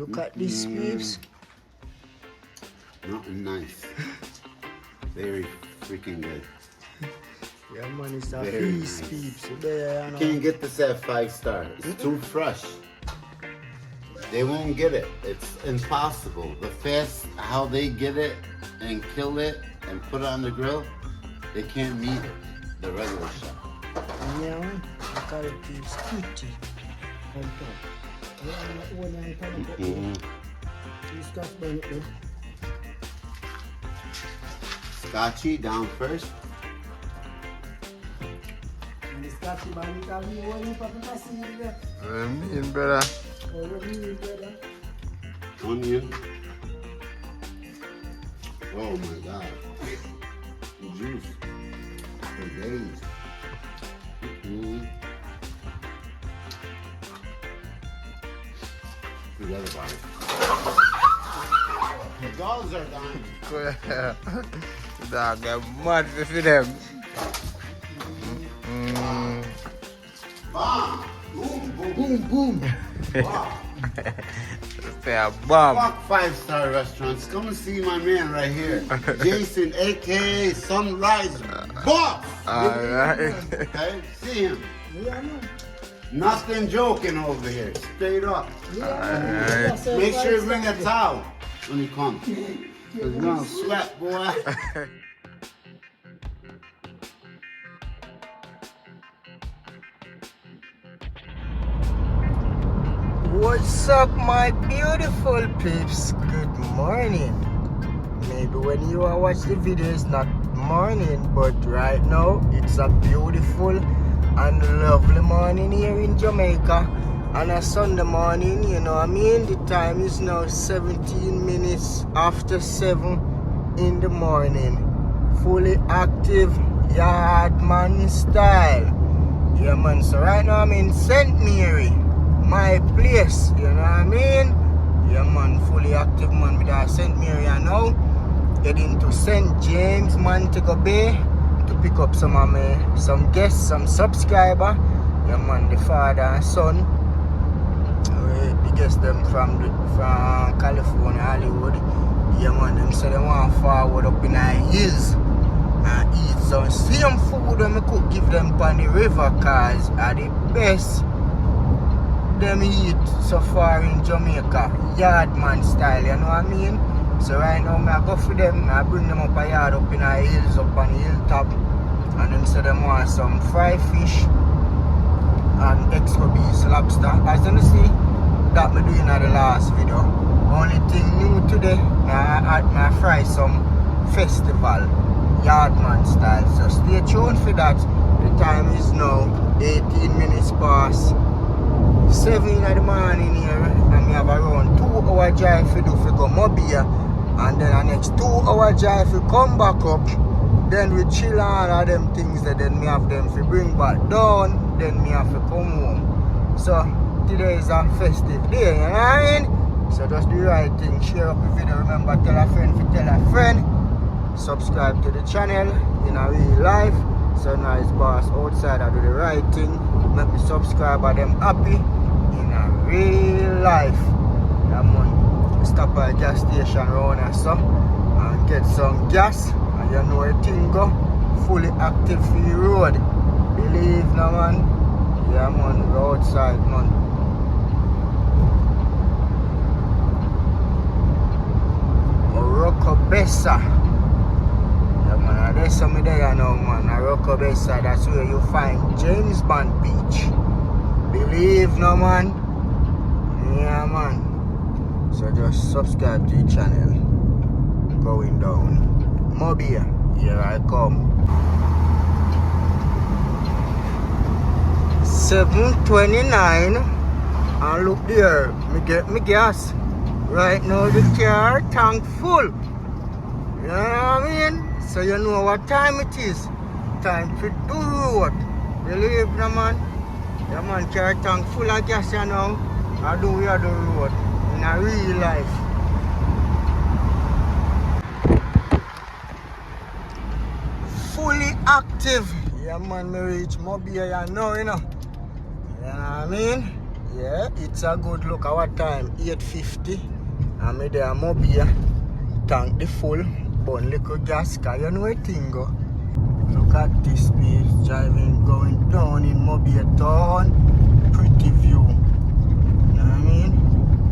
Look at this, peeps. Nothing nice. Very freaking good. Yeah, man, it's a Very feast, nice. peeps. So there, you know. Can't get this at 5-star. It's too fresh. They won't get it. It's impossible. The fast how they get it and kill it and put it on the grill, they can't meet it. The regular shop. Yeah, man. Look at it, peeps. Kitty. On top. Scotchy down first. And the scotchy band, you can be one for the seed there. Brother. Oh, what do you mean, brother? Onion. Oh my God. The juice. For days. Forget about it. The dogs are dying. Dog, get mad for them. Bomb! Boom, boom, boom, boom. Wow. Say a bomb. Fuck 5-star restaurants. Come and see my man right here. Jason, aka Sunrise Boss. Alright. Okay? See him. Yeah, man. Nothing joking over here. Straight up. Yeah, man. Make sure you bring a towel when you come. Cause you're gonna sweat, boy. What's up, my beautiful peeps? Good morning. Maybe when you are watching the video, it's not morning, but right now it's a beautiful and lovely morning here in Jamaica. On a Sunday morning, you know what I mean? The time is now 17 minutes after 7 in the morning. Fully active yard man style. Yeah, man. So right now I'm in St. Mary, my place, you know what I mean? Yeah, man, fully active, man, with our St. Mary now. Heading to St. James, Montego Bay to pick up some guests, some subscriber. Yeah, man, the father and son. We guess them from California, Hollywood. Yeah, man, them say they want forward up in our hills and eat some same food that we could give them on the river, cause are the best them eat so far in Jamaica, yardman style, you know what I mean? So right now I go for them, I bring them up a yard up in the hills, up on the hilltop, and them say them want some fried fish and extra beef lobster. As you see, that me doing in the last video. Only thing new today, I fry some festival, yardman style. So stay tuned for that. The time is now 18 minutes past 7 in the morning here, and we have around 2-hour drive to do for go Mobile, and then the next 2-hour drive to come back up. Then we chill on all them things, and then we have them to bring back down, then we have to come home. So today is a festive day, you know what I mean? So just do the right thing, share up the video, remember tell a friend to tell a friend, subscribe to the channel in a real life. So nice boss outside, I do the right thing, make me subscriber them happy in a real life. Yeah, man, stop at a gas station around and so and get some gas, and you know the thing go fully active for the road. Believe no, man. Yeah, man, we're outside, man. Bessa. Yeah, man, there's some there now, man. Bessa, that's where you find James Bond Beach. Believe no, man. Yeah, man. So just subscribe to the channel. Going down. Mobile, here I come. 7:29, and look there, me get me gas. Right now the car tank full. You know what I mean? So you know what time it is. Time to do road. Believe no, man. Yeah, man, car tank full of gas, you know. I do we are the road in a real life. Fully active. Yeah, man, me reach Mobile, you know, you know. You know what I mean? Yeah, it's a good look. Our time 8:50. I'm there a mobile. Tank the full. Burn little gas, cause you know a thing go. Look at this speed driving going down in Mobile Town. Pretty view. You know what I mean?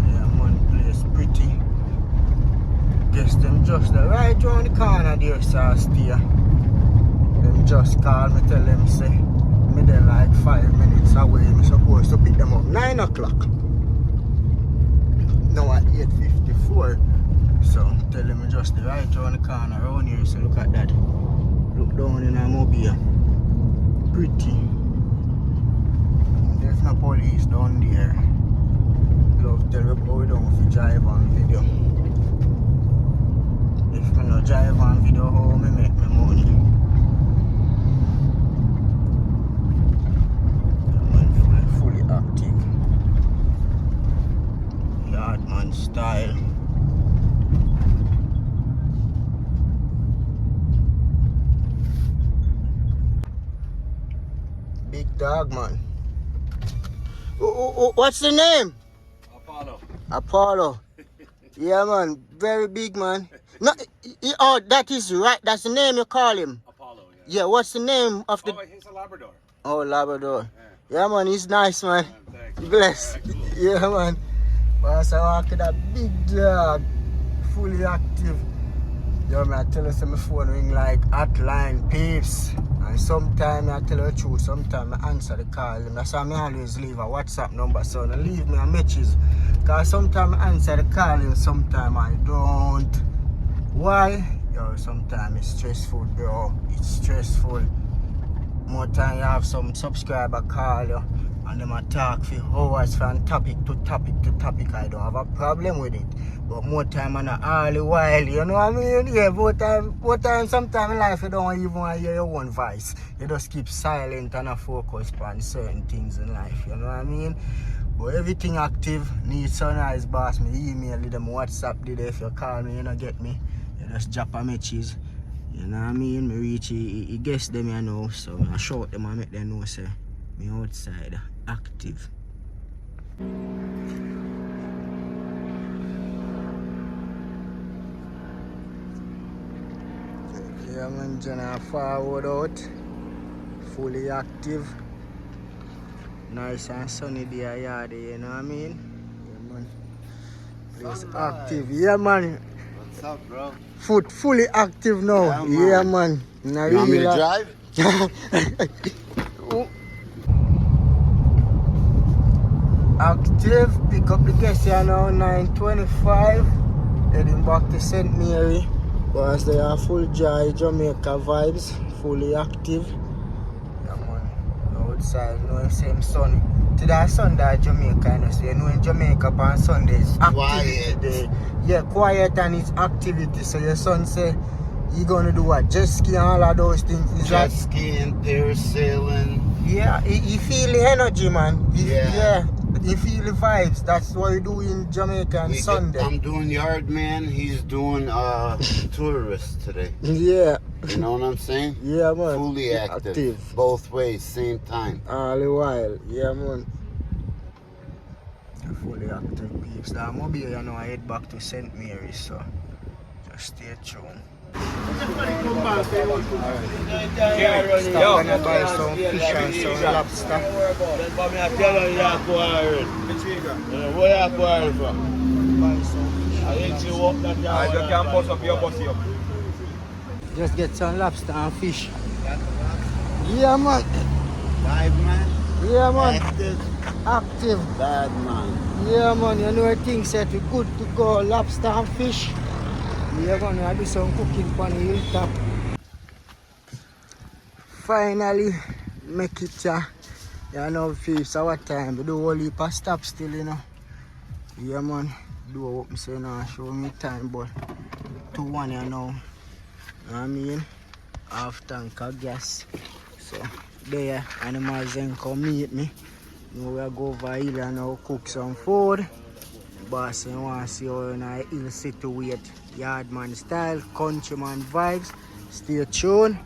Yeah man, place pretty. Guess them just right round the corner there, so stay. Them just call me, tell them say me there like 5 minutes away. Me supposed to pick them up 9 o'clock. Now at 8:54. So tell them me just right round the corner around here. So look at that. Look down in a mobile. Pretty. There's no police down there. Love tell me how we don't drive on video. If I no drive on video, how me make my money? I'm fully active. Yardman style. Big dog, man. What's the name? Apollo. Apollo. Yeah, man. Very big, man. No, oh, that is right. That's the name you call him. Apollo, yeah. Yeah, what's the name of the... Oh, he's a Labrador. Oh, Labrador. Yeah, man. He's nice, man. Thanks. Bless. All right, cool. Yeah, man. But I walk with that big dog. Fully active. Yo, man, I tell you, my phone ring like hotline peeps. And sometimes I tell you the truth, sometimes I answer the call. That's why I always leave a WhatsApp number, so I leave me a message. Because sometimes I answer the call and sometimes I don't. Why? Yo, sometimes it's stressful, bro. It's stressful. More time you have some subscriber call you and them talk for hours from topic to topic to topic. I don't have a problem with it. But more time and all the while, you know what I mean? Yeah, more time sometimes in life you don't even want to hear your own voice. You just keep silent and focus on certain things in life, you know what I mean? But everything active, need Sunrise boss, me email them, WhatsApp did if you call me, you know get me. You just drop a message. You know what I mean? Me reach he guess them, you know, so I shout them and make them know say me outside active. Yeah man, Jenna forward out, fully active. Nice and sunny day yard, you know what I mean? Yeah man. Place active, yeah man. What's up, bro? Foot fully active now. Yeah, man. You want me to drive? Active. Pick up the guest here now, 9:25. Heading back to St. Mary. Because they are full joy, Jamaica vibes. Fully active. Yeah, man. Outside, you know, same sun. Today Sunday Jamaica, you know, so you know in Jamaica on Sundays activity day. Yeah, quiet and it's activity. So your son say you gonna do what? Jet ski and all of those things. Is Jet that... skiing, parasailing. Yeah, you feel the energy, man. Yeah. You feel the vibes. That's what you do in Jamaica on Sunday. I'm doing yard man. He's doing tourist today. Yeah. You know what I'm saying? Yeah, man. Fully active. Both ways, same time. All the while. Yeah, man. Fully active peeps. That mobile, you know, I head back to St. Mary's, so just stay tuned. Stop and buy some fish and some lobster. Just get some lobster and fish. Yeah, man. Live man. Yeah, man. Active. Bad man. Yeah, man. You know things that we good to go. Lobster and fish. Yeah, man. I do some cooking on the hilltop. Finally, make it. You know, fish our time. We do a whole heap of stop still, you know. Yeah, man. Do what I'm saying now. Show me time, but 2-1, you know. You know what I mean? Half tank of gas. So, there, animals then come meet me. Now we go over here and now cook some food. Boss, you want to see how in a hill situate, yardman style, countryman vibes. Stay tuned.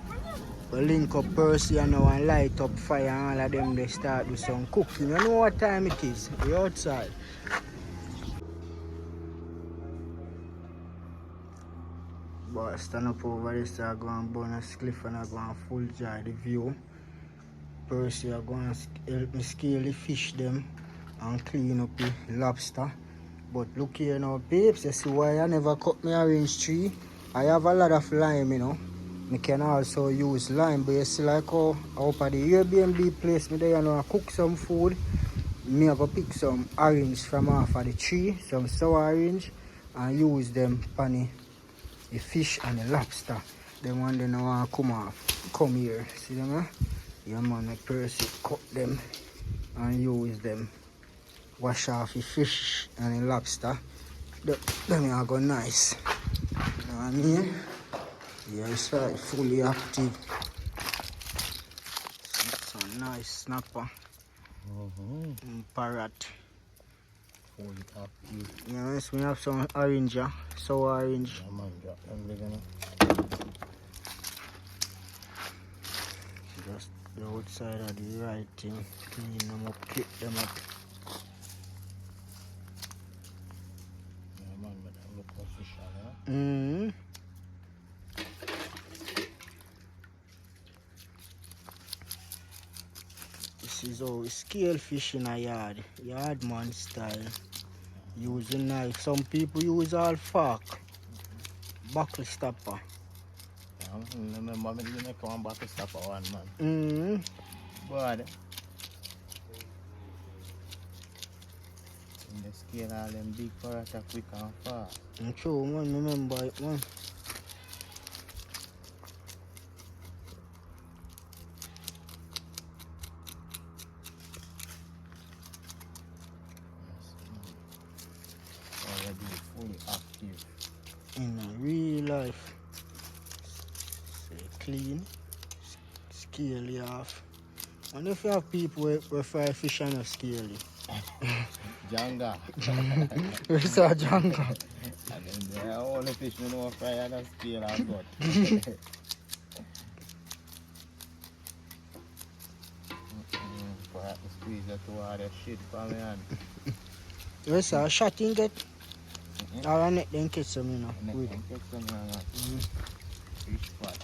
We link up Percy and now and light up fire and all of them they start with some cooking. You know what time it is? We outside. But I stand up over there, so I go and burn a spliff and I go and full jar the view. Percy I go and help me scale the fish them and clean up the lobster. But look here now, babes, you see why I never cut my orange tree? I have a lot of lime, you know. I can also use lime, but you see like how up at the Airbnb place, me there, you know, I cook some food. Me I go pick some orange from off of the tree, some sour orange, and use them on the fish and the lobster. Them one they don't want to come here. See them, huh? Yeah man, I Percy cut them and use them. Wash off the fish and the lobster. Them are go nice. You know what I mean? Yeah, it's right, fully active. Some nice snapper. Parrot. Fully active. Yes, we have some orange, sour orange. Yeah, man, drop them big enough. Just the outside of the right thing. Clean them up, clip them up. Yeah, man, but I look official, yeah? This is how we scale fish in a yard. Yardman style. Using knife. Some people use all fork. Buckle stopper. Yeah, remember me didn't make one back to stop at one, man. But in the scale all them big parrot are quick and fast. True, man. Remember it, man. Already fully active. In a real life. Say clean. Scale it off. And if you have people who fry fish and not scale it. Janga. Where's our jungle? And then there are all the fish we know fry and a scale and cut. Perhaps squeeze that to all that shit from me hand. Where's our shot in get? Or a net then catch some, you know. And Good. then take some man. Fish pot.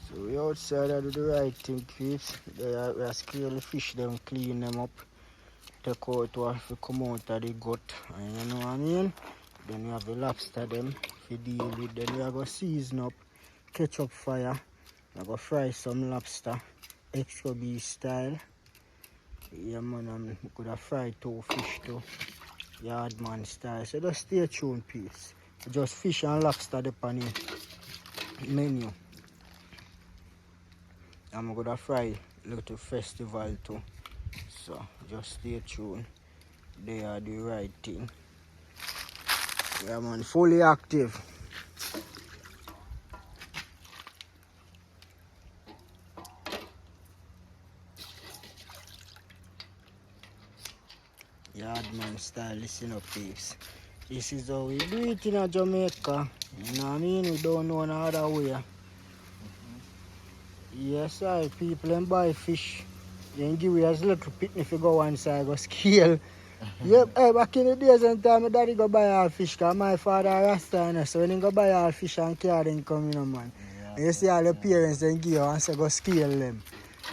So we outside I do the right thing, peeps. We are scale the fish them, clean them up. Take out what if come out of the gut. And you know what I mean? Then we have the lobster them if you deal with. Then we are going to season up, catch up fire. We are going to fry some lobster, extra beef style. Yeah man, I'm going to fry 2 fish too. Yardman style. So just stay tuned, peeps. Just fish and lobster depending on the menu. I'm going to fry little festival too. So just stay tuned. They are the right thing. Yeah man, fully active. Yardman style, listen up peeps. This is how we do it in Jamaica. You know what I mean? We don't know no other way. Yes, I people and buy fish. Then give you as little picnic if you go one side, go scale. Yep, hey, back in the days and time, my daddy go buy all fish, because my father Rasta, you know, so when he go buy all fish and carry them come, you know, man. Yeah, and you see all the parents then give you and say go scale them.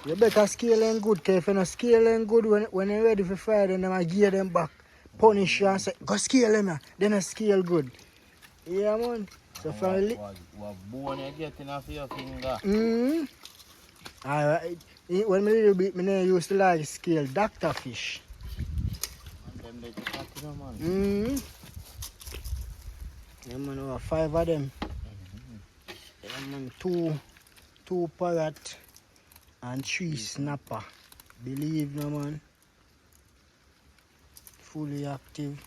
You better scale them good, because if you don't scale them good, when you're ready for fry them, I give them back. Punish you and say, go scale them, yeah. Then I scale good. Yeah, man. So finally. What bone you getting off your finger? Alright. When me little bit, me used to like scale doctor fish. And them they just have to know, man. Yeah, man, over 5 of them. Yeah, man, 2 parrot and 3 snapper. Believe no, man. Fully active.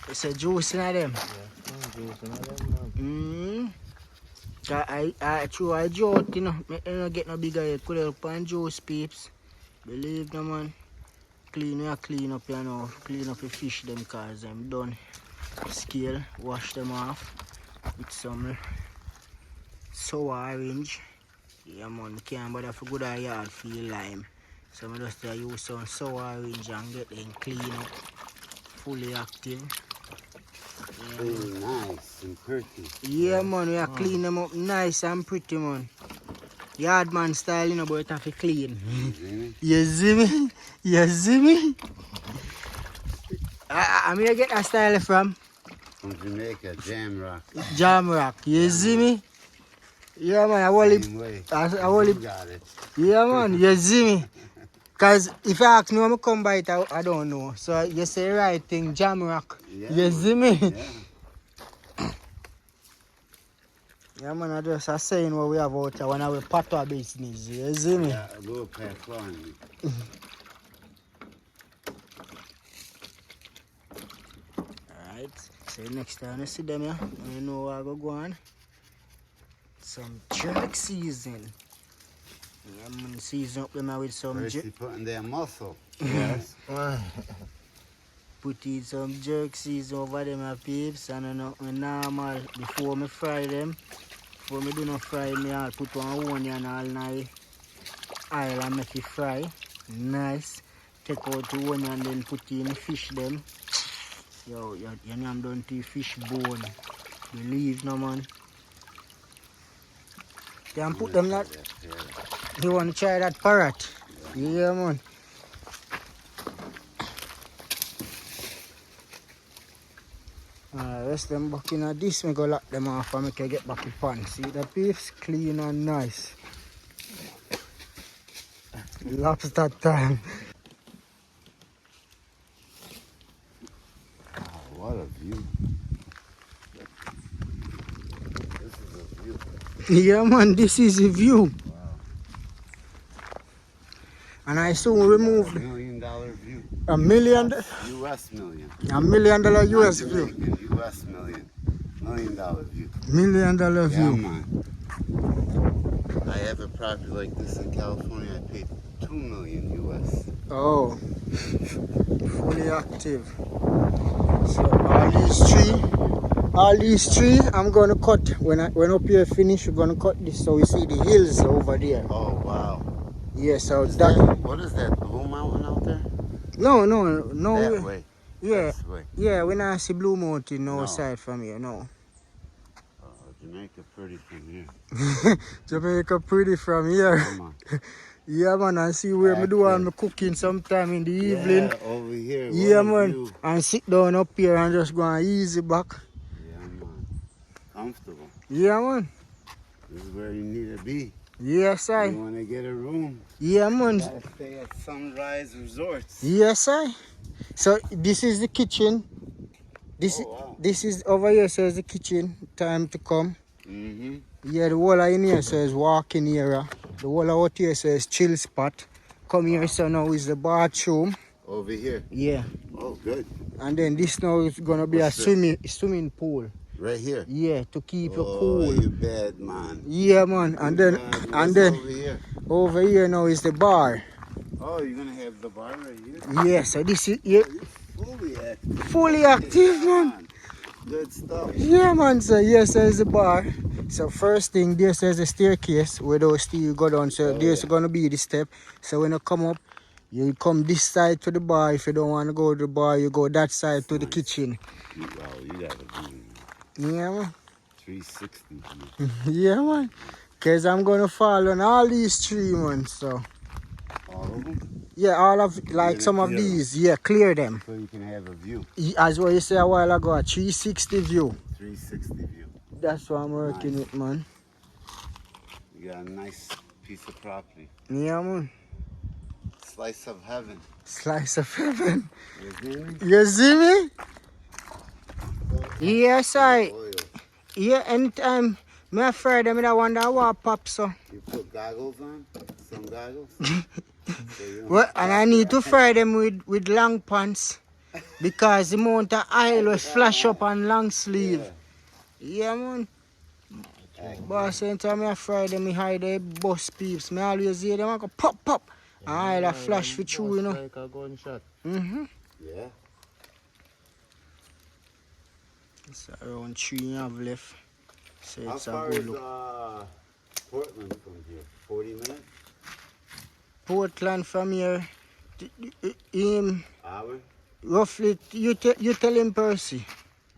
It's a juice in them. Yeah, juice in them, man. I joke, you know, I don't get no bigger head. Could help on juice, peeps. Believe no, man. clean up, you know, clean up the fish them cause I'm done. Scale, wash them off with some sour orange. Yeah man, we can't bother for good or yard feel lime. So I just use some sour orange and get them clean up, fully active. Yeah, Nice and pretty. yeah man, we are clean them up nice and pretty man. Yard man style, you know, but it have to clean. You see me? You see me? I'm here get that style from Jamaica, Jam Rock. Jam Rock. You see me? Yeah man, I want it. Got it. Yeah man, you see me? Cause if you ask me when I come by it, I don't know. So you say the right thing, Jam Rock. Yeah, you see me? Yeah. Yeah man, I just saying what we have out here when we part our business. You see me? Yeah, a little pack on. Alright, so next time I see them here, I know where I go on. Some jerk season. Yeah, man, season up them with some First jerk. you putting their muscle. Yes. Put in some jerk season over them peeps and normal before me fry them. Before me do not fry me, I'll put one onion all night oil and make it fry. Nice. Take out the onion then put in the fish them. Yo, you know I'm done to the fish bone. Believe no man. You can put them that. You want to try that parrot? Yeah man. Rest them back in this, me go lock them off and make I get back in pan. See the beef's clean and nice. Lobster time. Oh, what a view. This is a view. Yeah man, this is the view. Wow. And I soon removed $1 million view. $1 million. US million. $1 million US view. Jamaican, US million. $1 million view. $1 million Yeah, view. man. I have a property like this in California. I paid $2 million US. Oh, fully active. So all these three, I'm gonna cut. When up here finish, we're gonna cut this so we see the hills over there. Oh wow. Yeah, so What is that? Blue Mountain out there? No. That way. Yeah, This way. yeah. We not see Blue Mountain no No. side from here. No. Jamaica pretty from here. Jamaica pretty from here. Come on. Yeah man, and see where me do all my cooking sometime in the evening. Yeah, over here. Yeah What a man, view. and sit down up here and just go and easy back. Yeah, man. Comfortable. Yeah man. This is where you need to be. Yes I. You want to get a room. Yeah man. You gotta stay at Sunrise Resorts. Yes I. So this is the kitchen. Wow. This is over here says the kitchen. Time to come. Mm-hmm. Yeah, the wall in here says walking area. The wall out here says chill spot. Come here, so now is the bathroom. Over here. Yeah. Oh, good. And then this now is gonna be What's a swimming pool. Right here. Yeah, to keep you Oh, cool. you bad man. Yeah man. And then Over here. over here now is the bar. Oh, you're gonna have the bar right here. Yeah, so this is yeah, Fully active. fully active man. Good stuff. Yeah man, so yes there's the bar. So first thing there says the staircase where those steel go down. So there's gonna be the step. So when you come up, you come this side to the bar. If you don't want to go to the bar, you go that side to the kitchen. Wow, you got a view. Yeah man. 360 view. Yeah man. Cause I'm gonna fall on all these trees man. So All of them? yeah, all of like some of clear them. these, yeah, clear them. So you can have a view. As what you said a while ago, a 360 view. 360 view. That's what I'm working with, man. You got a nice piece of property. Yeah, man. Slice of heaven. Slice of heaven. You see me? You see me? Yes, I. Oil. Yeah, anytime me afraid them, I wonder what pops so. You put goggles on? Some goggles? So you don't- Well, and I need to fry them with long pants because the amount of oil will flash up on long sleeve. Yeah, man. Boss, anytime I fry them, I hide the bus peeps. I always hear them I go pop, pop. Ah, that flash for true, you know. Like a gunshot. Mm-hmm. Yeah. It's around 3 you have left. So How it's a far good is look. Portland from here? 40 minutes? Portland from here, Hour? roughly, you tell him Percy.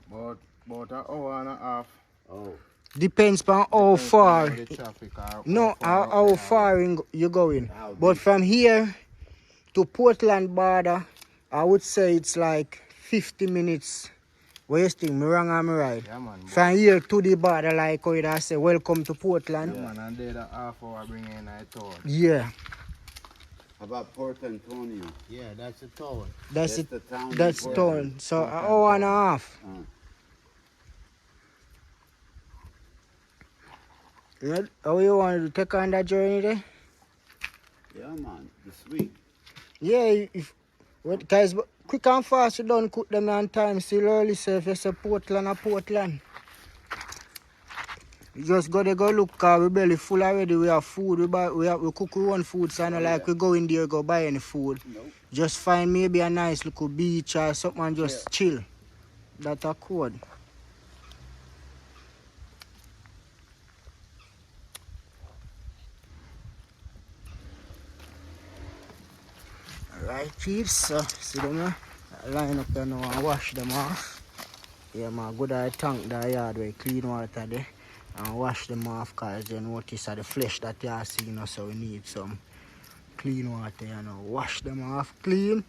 About an hour and a half. Oh. Depends on how Depends far. on the traffic or No, how far how far you going. How But deep? from here to Portland border, I would say it's like 50 minutes. What you think? Me wrong or me right? Yeah, man. From here to the border, like how I say, welcome to Portland. Yeah, man. And then a half hour bring in a town. Yeah. How about Port Antonio? Yeah, that's a town. That's The town. That's in town. Portland. So an Portland hour and a town. half. How you want to take on that journey there? Yeah, man. This week. Yeah, guys, quick and fast, you don't cook them on time. Still early, so if you say Portland or Portland. You just gotta go look, cause we belly full already. We have food, we cook our own food, so not like we go in there go buy any food. Nope. Just find maybe a nice little beach or something and just chill. That's a code. Alright, peeps, so see them here? Line up there now and wash them off. Yeah, man, good I tank the yard where clean water there and wash them off, cause you notice the flesh that you are seeing, so we need some clean water, you know. Wash them off clean.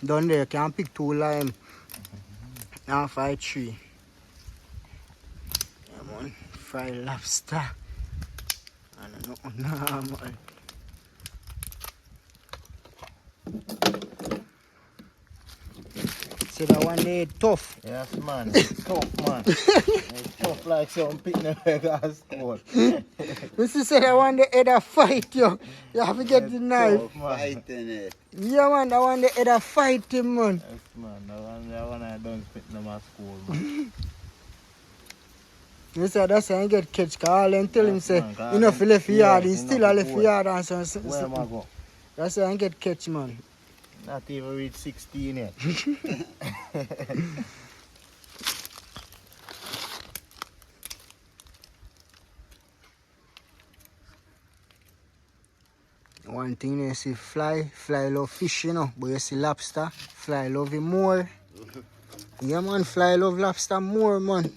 Down there, you can pick 2 lime and 5 3. Yeah, man, fried lobster. I don't know, normal. See that one there tough. Yes, man. It's tough, man. It's tough like some picnic gas store. This is that one the head a fight you. You have to get the knife. Tough, man. Fighting it. Yeah man, that one the head a fight him man. Yes, man. That one I don't fit them at school, man. You say that's how he get catch, cause all them tell him say, man, you know if you left yard, he enough still a left for yard and Where am I so. go? That's how he get catch man. Not even reach 16 yet. One thing you see fly love fish, you know, but you see lobster, fly love him more. Yeah man, fly love lobster more man.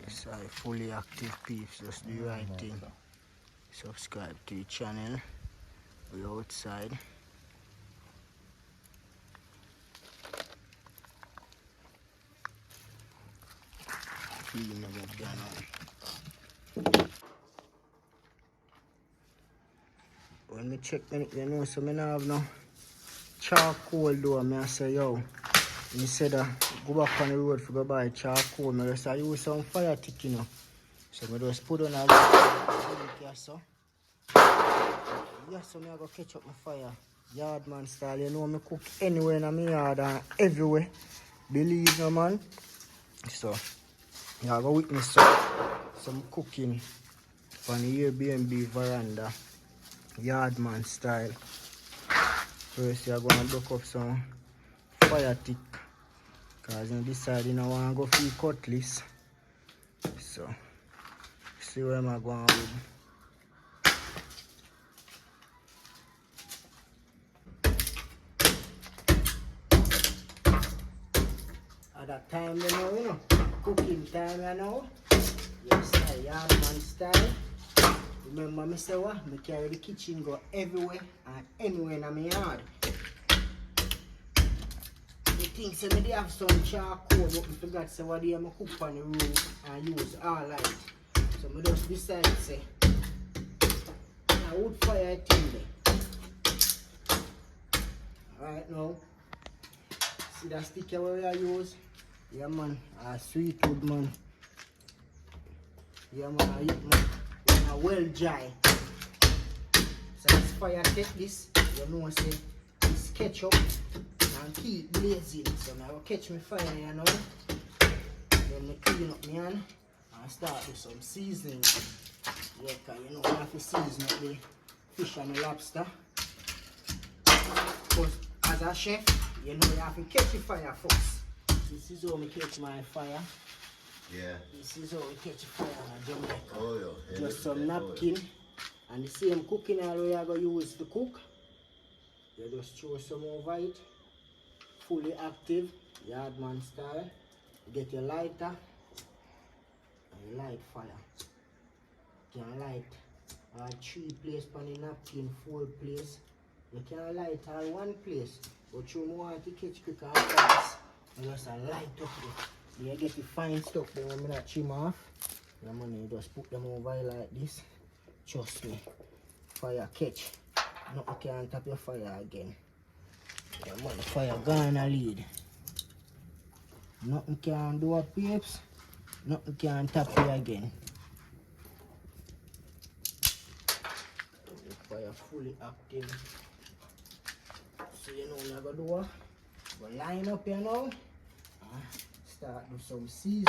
Yes, I fully active peeps, just do the right thing. Subscribe to the channel. We're outside. Clean up down. When me check, you know, so me not have no charcoal though. Me I say, yo, me said go back on the road for go buy charcoal. Me just use some fire tick, you know. So me just put on a little so. Yeah, so me I go catch up my fire. Yard man style, you know me cook anywhere in my yard and everywhere. Believe me man. So, you go witness some cooking on the Airbnb veranda. Yard man style. First you're gonna look up some fire tick. Cause you decide you don't wanna go for the cutlass. So see where am I going with. At that time you know, cooking time you know. Yes, yard man style. Remember me say what? Me carry the kitchen go everywhere and anywhere in my yard. The thing say me dey have some charcoal, but me forgot say what day I cook on the roof and use all light. So me just decide say I wood fire thing there. Alright now. See that sticker where I use? Yeah, man. Sweet wood, man. Yeah, man. I eat, man. When I well dry. So as fire take this, you know, say, this ketchup and keep blazing. So now I will catch me fire, you know. Then I clean up my hand and start with some seasoning. Yeah, cause you know, I have to season up the fish and the lobster. Because as a chef, you know, you have to catch the fire first. This is how I catch my fire. Yeah. This is how we catch the fire in Jamaica. Oil. Just some napkin. And the same cooking oil you are going to use to cook. You just throw some over it. Fully active, yardman style. Get your lighter and light fire. You can light 3 places on the napkin, 4 places. You can light all 1 place, but you want to catch quicker and fast. You just light up it. You get the fine stuff then when I not trim off. You just put them over like this. Trust me, fire catch. Nothing can tap your fire again. Yeah, man, the fire gonna lead. Nothing can do a peeps. Nothing can tap you again. The fire fully active. So you know what I'm gonna do? Go line up here now. Start with some seasoning.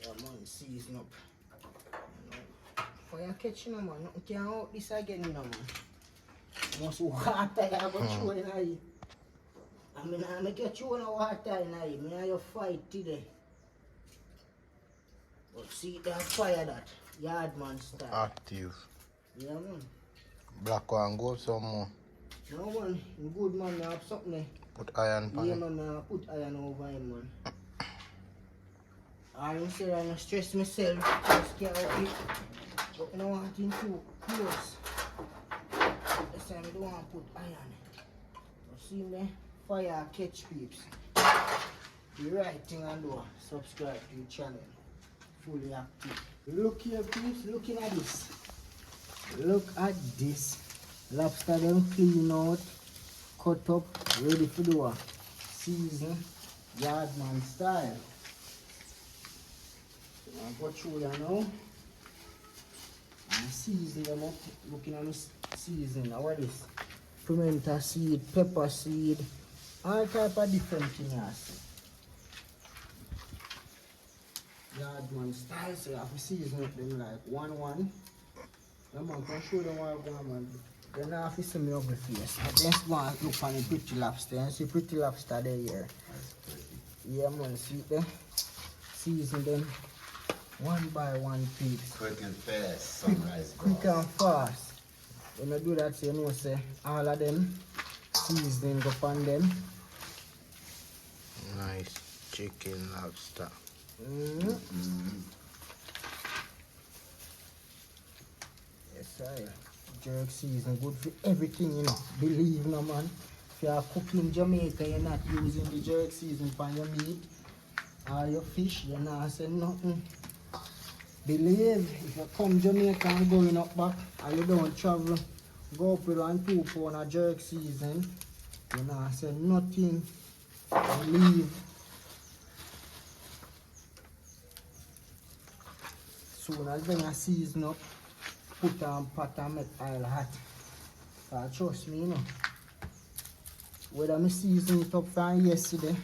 Yeah, man, season up. You know, fire catching, man. Nothing can out this again, you know, man. Must water you go throw in it. I mean, I get you no water in it. Me and you fight today. But see that fire that yardman style. Active. Yeah, man. Black one go some more. No, man. Good, man. I have something there. Put iron pan. Yeah, man. I put iron over him, man. I say I don't stress myself. Just can't help it. But I don't want him too close. This time I don't want to put iron. You see me? Fire catch peeps. The right thing I do, subscribe to the channel. Fully active. Look here peeps, looking at this. Look at this. Lobster them clean out, cut up, ready for do a season, yardman style. So I go through there now. And season them up. Looking at this season. Now what is? Pimento seed, pepper seed, all type of different things. Yardman style, so you have to season up them like 1-1. The man can show them what I want, man. Then I have to see me ugly face. Let's go and look on the pretty lobster. And see pretty lobster there here. Yeah, man, see there. Season them 1 by 1 piece. Quick and fast, sunrise boss. Quick and fast. When I do that, so you know, say all of them seasoning go on them. Nice chicken lobster. Yes, sir. Jerk season good for everything, you know. Believe no, man. If you are cooking Jamaica, you're not using the jerk season for your meat or your fish, you're not saying nothing. Believe, if you come Jamaica and going up back and you don't travel, go up with 1 2 pound of jerk season, you're not saying nothing. Believe. Soon as then I season up, put on pot and make oil hot. Trust me, you know. Whether I season it up from yesterday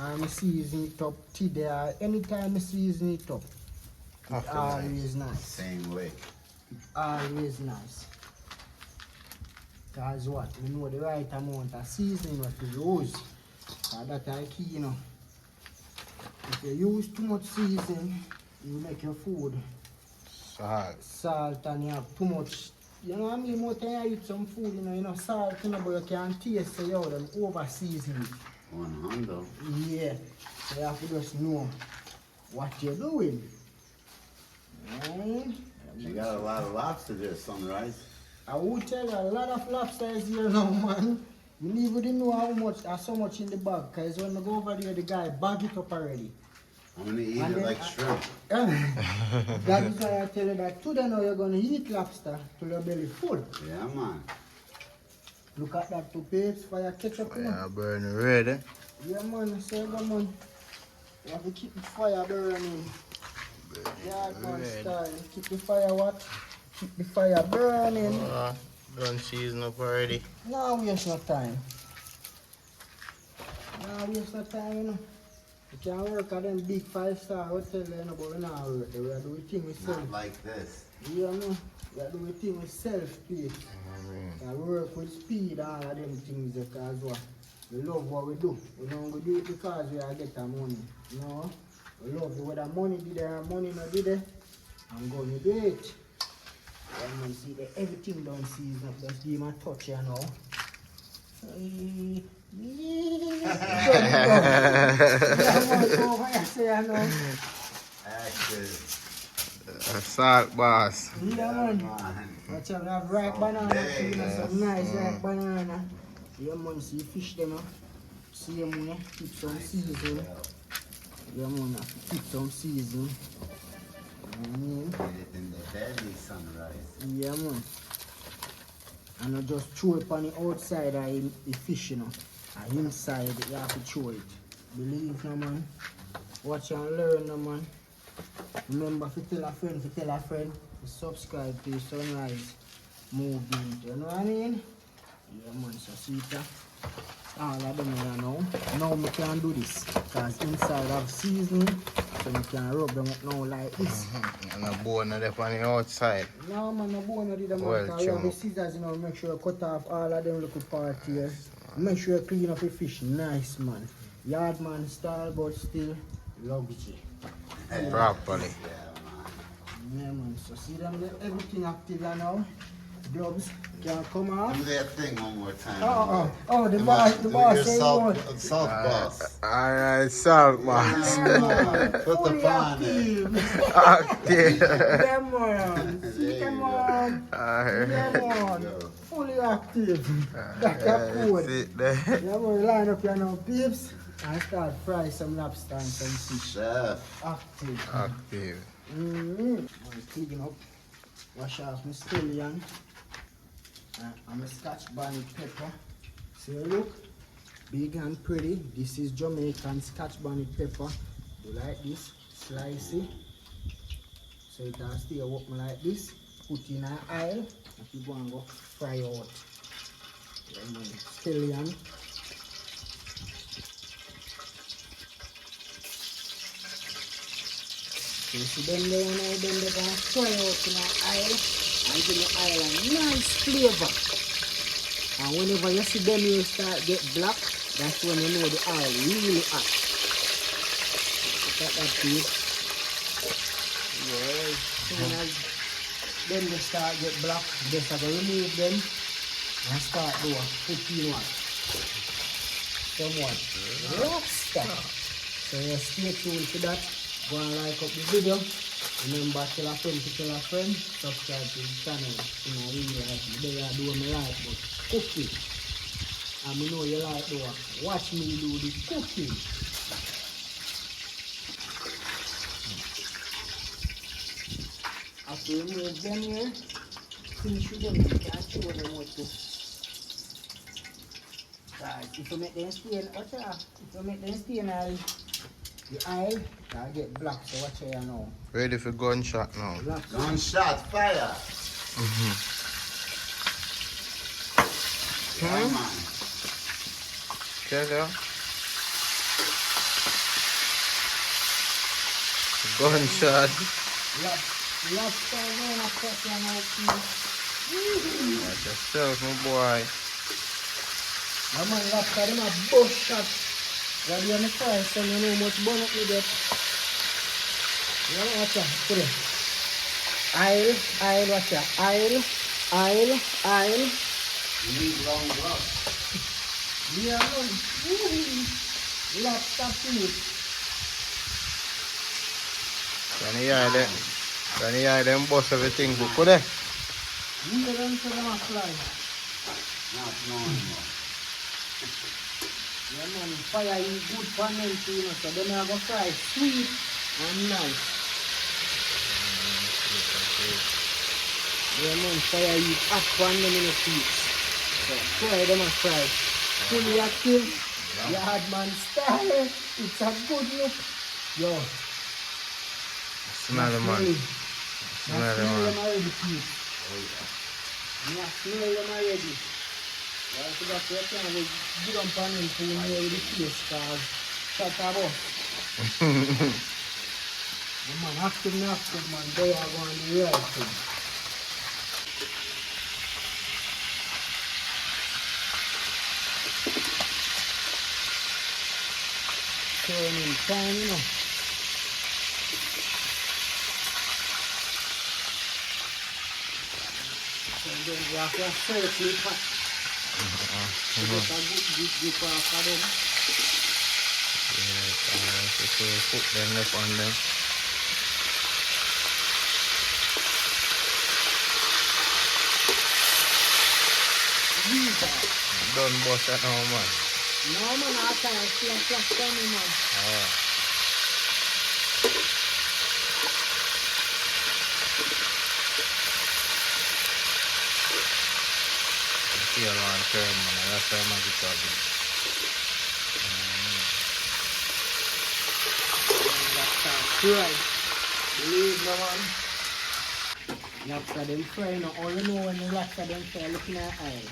or I season it up today or anytime I season it up, it's always nice. Same way. Always nice. Cause what? We know the right amount of seasoning what to use. That's the key, you know. If you use too much seasoning, you make your food salt and you have too much. You know what I mean? More time you eat some food, you know salt, you know, but you can taste it, you know, them over seasoning. 100. Yeah. So you have to just know what you're doing. Right? You got a lot of lobster there, Sunrise. I will tell you, a lot of lobsters here now, man. You even know how much, so much in the bag. Because when I go over there, the guy bag it up already. I'm going to eat it like shrimp. That is why I tell you that today now you're going to eat lobster till your belly full. Yeah, man. Look at that two peeps, fire catch up. Fire burning ready. Yeah man, say go man. You have to keep the fire burning. Yard man style. Keep the fire what? Keep the fire burning. Done season up already. No waste no time. No waste no time, you know. You can't work at them big 5-star hotel, you know, but we not work there. We are doing things with self. Not like this. Yeah, no. We are doing things with self, Pete. We work with speed, all of them things, because what? We love what we do. We don't go do it because we are getting money. No. We love it. Whether money did there or money not did there, I'm going to do it. And man, see that everything done season up. Just give him a touch here now. Salt boss. Yeah, man. Watch out, we have ripe banana. Some nice ripe banana. Yeah, man, see fish them. See them, keep some season. Yeah, man, keep some season. In the belly sunrise. Yeah, man. And I just throw it on the outside of the fish, you know. And inside, you have to throw it. Believe no, man. Watch and learn, no, man. Remember, if you tell a friend, to subscribe to the Sunrise movement. You know what I mean? Yeah, man, so see that. All of them here now. Now we can do this. Because inside have seasoning, so we can rub them up now like this. And a bone of them on the outside. No man, no bone of them. Well, Because we have the scissors, you know, make sure you cut off all of them little parts here. Make sure you clean up the fish. Nice, man. Yard man style, but still luxury. Properly. Yeah, man. So see them, everything active here now. Gloves can come off. Do that thing one more time. Oh, the boss say salt, you salt boss. Alright, salt boss. Put the pan in. Active. Come on. Come on. Come on. Fully active. That's a code. Sit there. Yeah, we line up here now, peeps. And start fry some lobster and some fish. Chef. Active. Active. I'm cleaning up. Wash off my scallion. And my scotch bonnet pepper. See look? Big and pretty. This is Jamaican scotch bonnet pepper. Do like this. Slice it. So it can stay up like this. Put in an oil. And you go and go fry out. Scallion. So you see them there now, then they're going to fry out in an oil. And give the oil a nice flavor. And whenever you see them you start get black, that's when you know the oil really hot. Look at that dude. Yeah, soon as them they start get black, just have to remove them and start doing 15 watts. Somewhat. Lobster. So you stay tuned to that. Go and like up the video. Remember, tell a friend, subscribe to the channel. You know, really like me. They are doing me like, but cooking. And I know you like doing. Watch me do the cooking. After you remove them here, finish with them. You can't show them what to. Right, if you make them stain, watch out. If you make them stain, the oil can get black, so watch here now. Ready for gunshot now. Gunshot, fire. Come on. Tell you. Gunshot. Lobster, man, I cut them out. Watch yourself, my boy. I'm a lobster, them a bush shot. What do you want to try? So you know much bun up with that. You know watch out, put it. Oil, watch out. Oil. You need long gloves. Yeah, man. Lobster food. Can you hear them bust everything good, could they? You don't say them a fly. Not no more. Yeah, man, fire is good for them too, you know, so them are going to fry sweet and nice. Yeah, man, fire is hot for them in the feet. Fry them and fry. Fully active. Yardman style. It's a good look. Yo. Smell them, man. Smell them, man. Already, Pete. Yeah, smell them already. Well, so that's what I'm going to get on pan and pull me with the face because shut up. Man, active, man. They are going to be right thing. Turning time, you know. So then we have to circle it back. To get a good grip after them. Yes, so put them left on them. Don't bust that now, man. No, man, I can't flash down, man. Oh. Feel on turn, man. That's why I'm getting Right. Believe no man. Lobster them fry now. All you know when the lobster them fry looking at eye.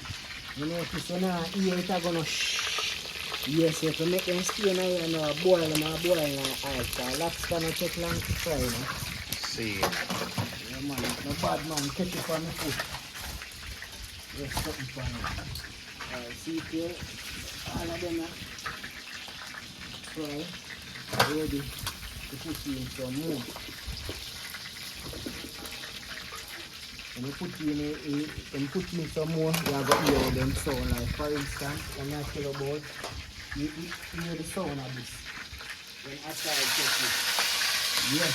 You notice when ear it are gonna shh. Yes, you have to make them stay in here and boil them and boil in eye. Because lobster don't take long to fry now. See. Yeah man, no bad man, catch it on the foot. There's something for me. See it here. All of them are fry. Ready. To put in some more. When you put in some more, you have to hear them sound. Like for instance, when I tell about, you hear the sound of this. When I try to check it. Yes.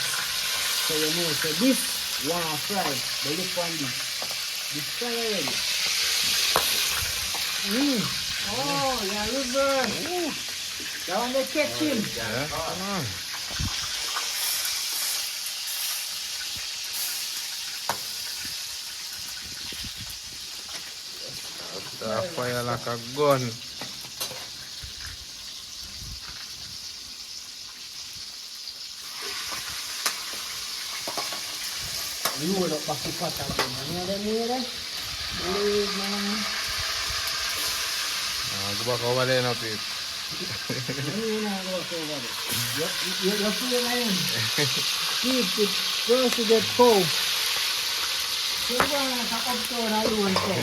So you know, so this, wow, fry. But look on this. This fry already. Oh, yeah, look good. That one they catch him. Yeah, come on. Fire like a gun. Load up back the pot again. You know them way there? Load, man. Go back over there now, Pete. You know go back over there. You're feeling iron. Keep it first to get cold. So you're going to uptown alone, so.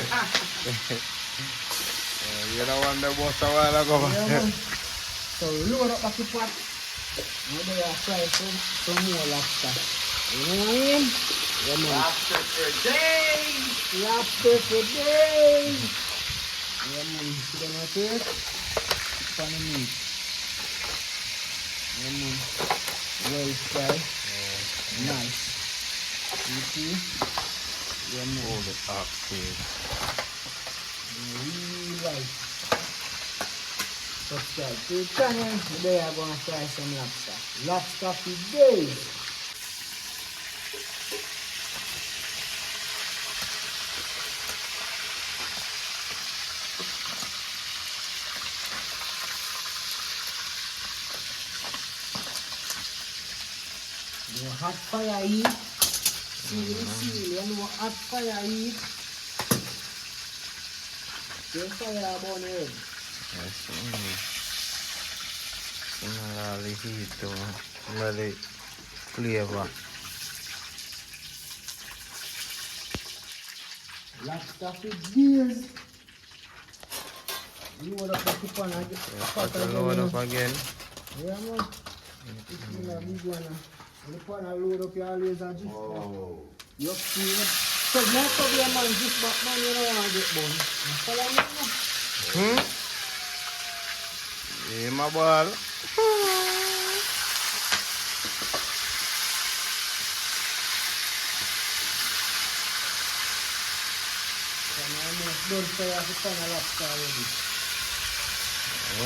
You're the one that bought a while ago. Yeah, so load up back the pot. Now they are frying some more lobster. You know what I mean? Yeah, man. Lobster for days. Lobster for days. Yeah, man. See them right here? Funny meat. Yeah, man. Well fried. Nice. You see? Yeah, man. Hold it up, Pete. Really right. Subscribe to the channel. Today I'm going to try some lobster. Lobster for days. You know, hot fire heat. See, you know, hot fire heat. Take fire burn your head. Yes, smell the heat, smell the flavor. Lobster for days. Load up the pan and get Load up again. Yeah, man. It's been a big one. The pan and load up your always and just you see it. So most of your man just back man you don't want to get bun. Follow me now. Yeah, my ball. Done fire for pan and lobster already.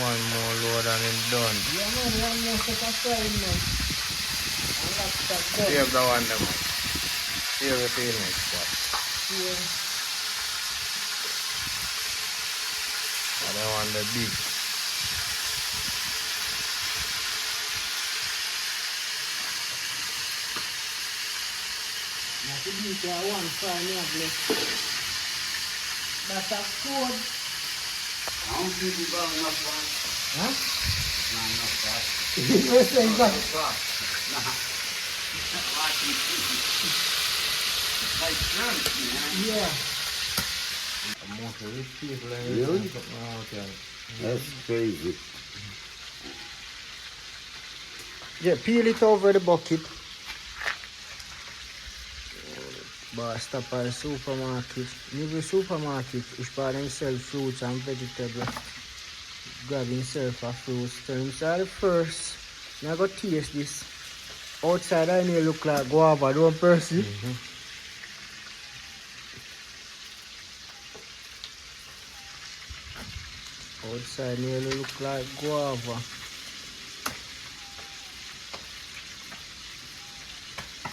One more load and it's done. Yeah, man, one more set of frying, man. And lobster done. Save the one, man. Save it till next spot. Yeah. And I want the big. Now to be there one fry me have left. That's a food. I don't think we got enough fat. Huh? Not enough fat. You say that? Like shrimp, man. Yeah. Most of these people Really? okay. That's crazy. Yeah, peel it over the bucket. But stop at the supermarket. Leave the supermarket, which part them sell fruits and vegetables. Grab himself a fruit. Tell himself first. Now go taste this. Outside I may look like guava, don't Percy? Outside nearly look like guava.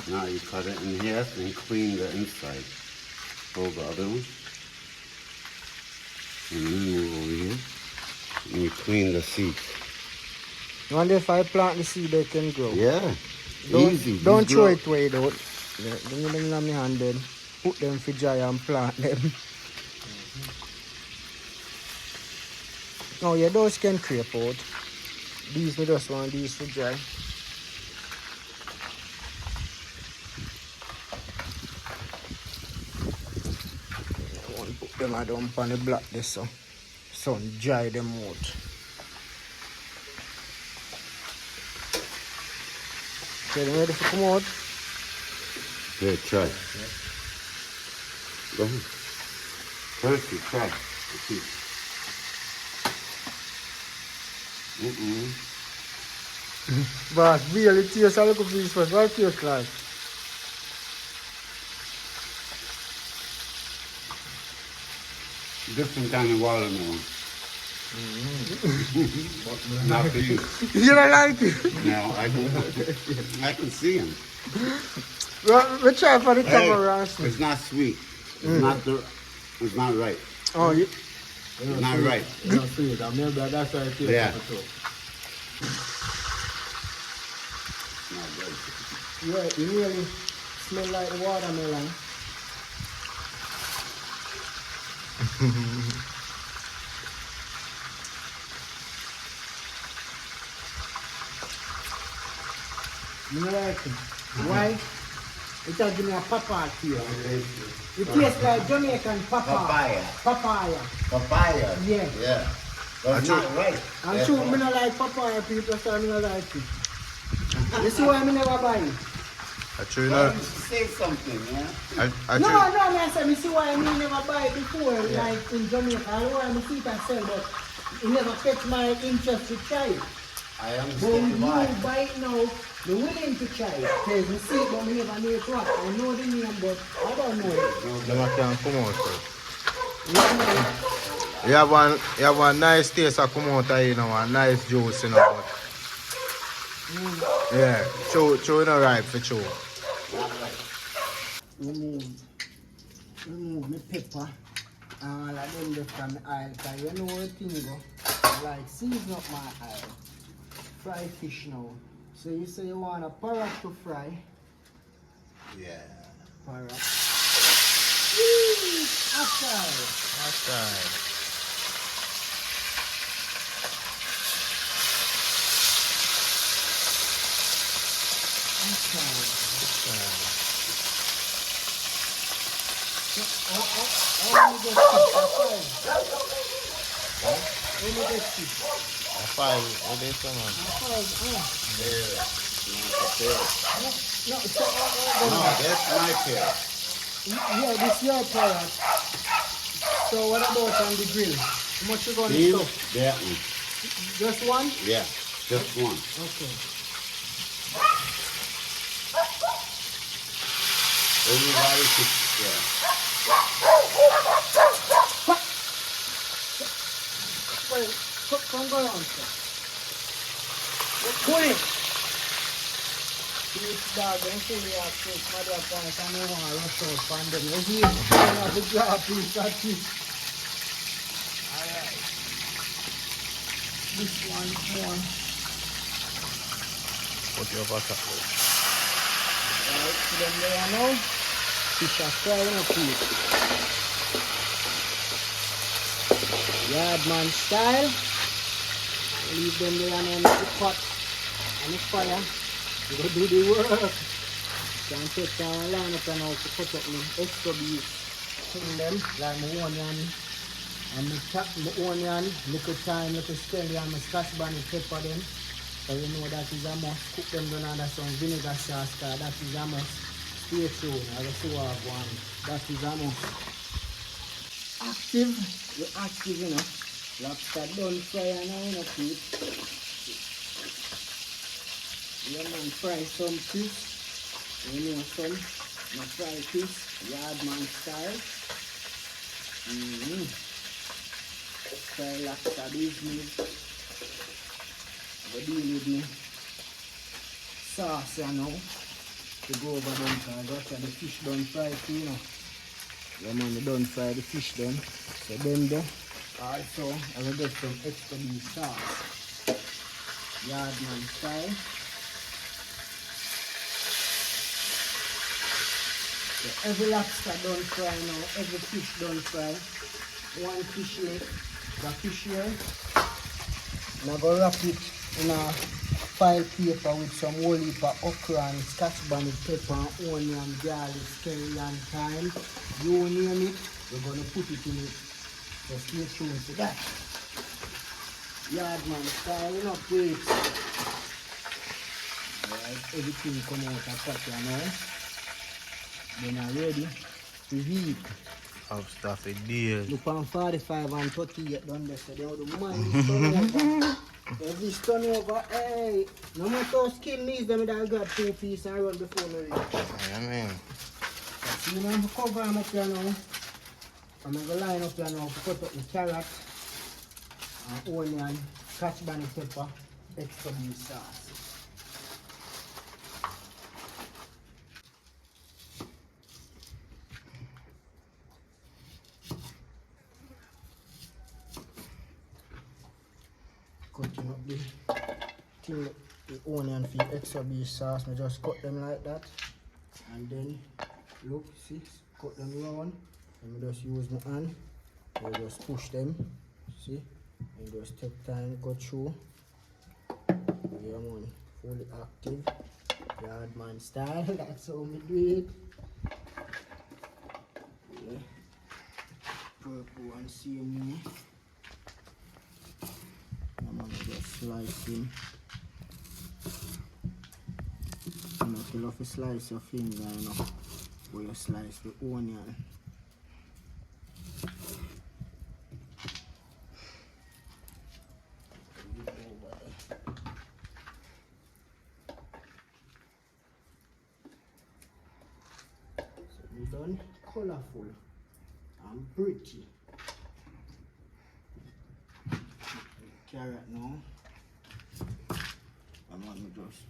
Now you cut it in half and clean the inside. Hold the other one. And then move over here. And you clean the seed. Wonder if I plant the seed they can grow. Yeah. Don't, Easy. don't These throw grow- it away though. Bring them in my hand then. Put them for dry and plant them. Oh yeah, those can creep out. These we just want these for dry. I want to put them out on the block this so sun dry them out. Okay, them ready to come out? Here, try. Go ahead. First, you try. The seed. But really taste a little piece first. What it taste like? Different kind of watermelon. Not for you. You don't like it? Now I can see him. Well, we try for the Hey, camera and see. it's not sweet. It's not right. Oh, you, It's not right. You don't see it. Maybe that's why it tastes Yeah. like it. Not right. yeah, you really smell like watermelon. You know like it? Why? It has give me a papaya here. It tastes like Jamaican papaya. Papaya. Papaya. Papaya. Yeah. Yeah. But it's not right. I'm sure me not like papaya people, so I don't like it. You see why me never buy it? Actually, Why don't you say something, man? No, I said, me see why me never buy it before, like in Jamaica. I want to see it and sell, but it never fetched my interest to try it. I But understand you why. buy it now, you're willing to try it. Because me see it, but me never know it what. I know the name, but I don't know it. Them can come out. Sir. You know, You have one nice taste of come out here, you know, a nice juice, you know. But, yeah, chew not right for chew. remove my pepper and all of them left from the oil. Because you know what thing go. Like season up my oil. Fry fish now. So you say you want a parrot to fry. Yeah. Parrot. Outside. Outside. Five, what is the man? No, that's my pair. Yeah, this your parrot. So what about on the grill? How much you going to See stuff? that one? Just one? Yeah, just one. Okay. Everybody should, yeah. Wait, come go on, sir. Pull it. This dog, don't say we have to mother point and we want to rush out from them. Let's eat. I have to drop piece of fish. Alright. this one more. Put your butter out. Alright, put them there now. Fish are frying up here. Yardman style. Leave them there and then the pot and the fire. You go do the work. Can take down a line up and out to cut up my extra beef. Clean them like my onion. And I chop my onion, little thyme, little scallion, and my scotch bonnet pepper them. So you know that is a must. Cook them down under some vinegar sauce, cause that is a must. Stay tuned, I will see what I want. That is a must. Active, you're active, you know. Lobster done fry now, you know, keep. Yeah, man, fry some fish. You know, some fry fish, Yardman style. Fry lobster business. I deal with me sauce here now. To go over them, because after the fish done fry too, you know. Yeah, man, they done fry the fish then. So then there. Also, I will get some extra beef sauce. Yardman style. So every lobster done fry now, every fish done fry. One fish leg, the fish here. And I go wrap it in a file paper with some whole heap of okra and scotch bonnet pepper and onion, garlic, scallion, thyme. You name it, we're gonna put it in it. So stay tuned to that. Yardman style, you know, great. Alright, everything come out of pot here now. Then I'm ready to heat. Have stuff a deal. Look on 45 and 38 done there, so they have the mind is turn over. If this turn over, hey, no matter how skin me is, them that got 2 pieces and run before me reach. I mean. So you know, I'm cover them up here now. I'm going to line up here now to cut up the carrot, and onion, scotch bonnet pepper, extra beef sauce. Cutting up the onion for the extra beef sauce. I just cut them like that. And then, look, see, cut them round. And I just use my hand. I just push them. See? And just take time, go through. Yeah, man, fully active. Yardman style, that's how we do it. Yeah. Purple and same. I'm gonna just slice him. You know, if you love to slice your finger, you know, where you slice the onion. So we done colorful and pretty. Carrot now. I'm gonna just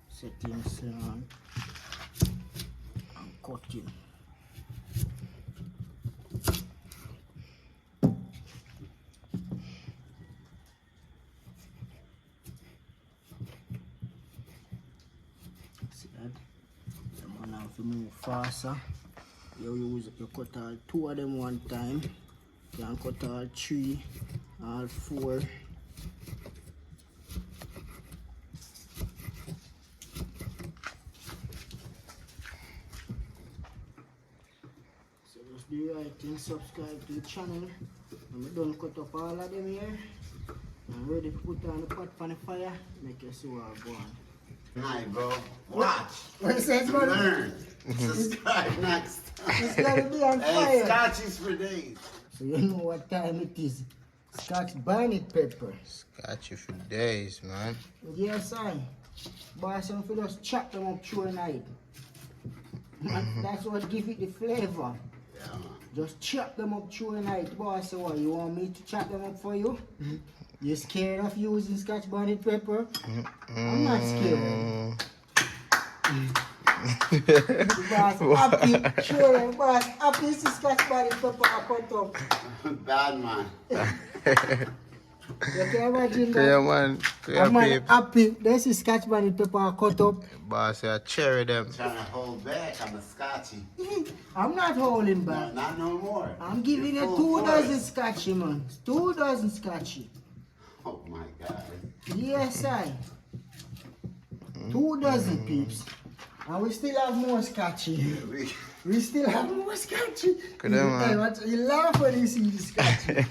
set him down and cut him. See that? I'm gonna have to move faster. You cut all 2 of them one time. You can cut all 3. All 4. So just do the right thing, subscribe to the channel. I'm done cut up all of them here. I'm ready to put on the pot on the fire. Make you see what I'm going. Alright, bro. Watch. What it says, brother? Learn. Subscribe next time. It's gotta be on Hey, fire. scotches for days. So you know what time it is. Scotch bonnet pepper. Scotch you for days, man. Yes, I. Boy, some people just chop them up through the night. That's what give it the flavor. Yeah, man. Just chop them up through the night. Boy, so what, you want me to chop them up for you? You scared of using Scotch bonnet pepper? I'm not scared. Boss, happy, sure, boss, happy to Scotch bonnet pepper I cut up. Bad man. You can imagine Clear that. man, clear A man peeps. happy. This is scotch bonnet pepper cut up. Boss, you cherry them. Trying to hold back on the scotchy. I'm not holding No, back. not no more. I'm giving You're you full 2 dozen force. scotchy, man. 2 dozen scotchy. Oh my God. Yes, I. 2 dozen peeps. And we still have more scotchy. We still have more scotchy. Good day, man. Hey, what, you laugh when you see the scotchy.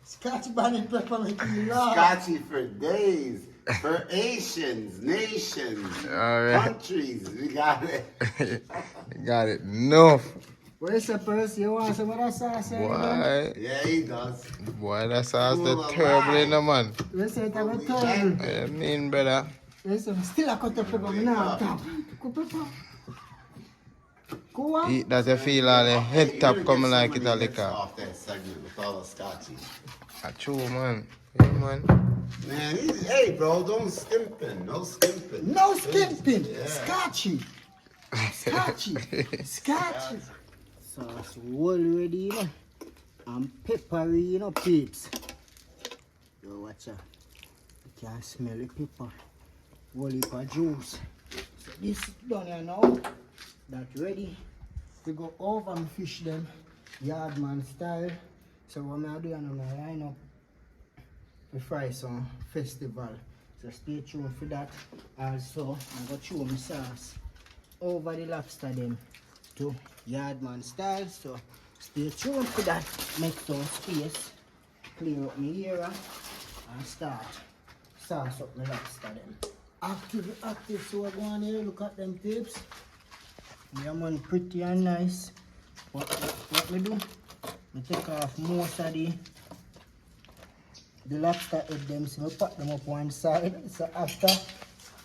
Scotch bonnet pepper make you laugh. Scotchy for days. For Asians, nations, Alright. countries. We got it. You got it. Enough. Where's the person? You want some of that sauce? Boy, Yeah, he does. boy, that sauce Full the of terrible lies. in the man. Where's the time Holy of shit. I mean better. Listen, still a cut of pepper, me now top. Cut pepper. Go on. Eat that you feel all the head You're top gonna coming get like so it a many hits liquor. off that segment with all the scotchy. A true man. Yeah, man. Man, hey, bro, don't skimping. No skimping. No skimping. Yeah. Scotchy. Scotchy. Scotchy. Sauce well ready, you know. And peppery, you know, peeps. Yo, watch out. You can smell the pepper. Whole heap of juice. So this done here now. That ready. We go over and fish them. Yardman style. So what I do, I'm gonna line up. We fry some festival. So stay tuned for that. Also, I'm going to show my sauce over the lobster them to Yardman style. So stay tuned for that. Make some space. Clear up my area and start sauce up my lobster them. Active, so I go on here, look at them tips. Yeah man, pretty and nice. What me do? I take off most of the lobster head them, so I put them up one side. So after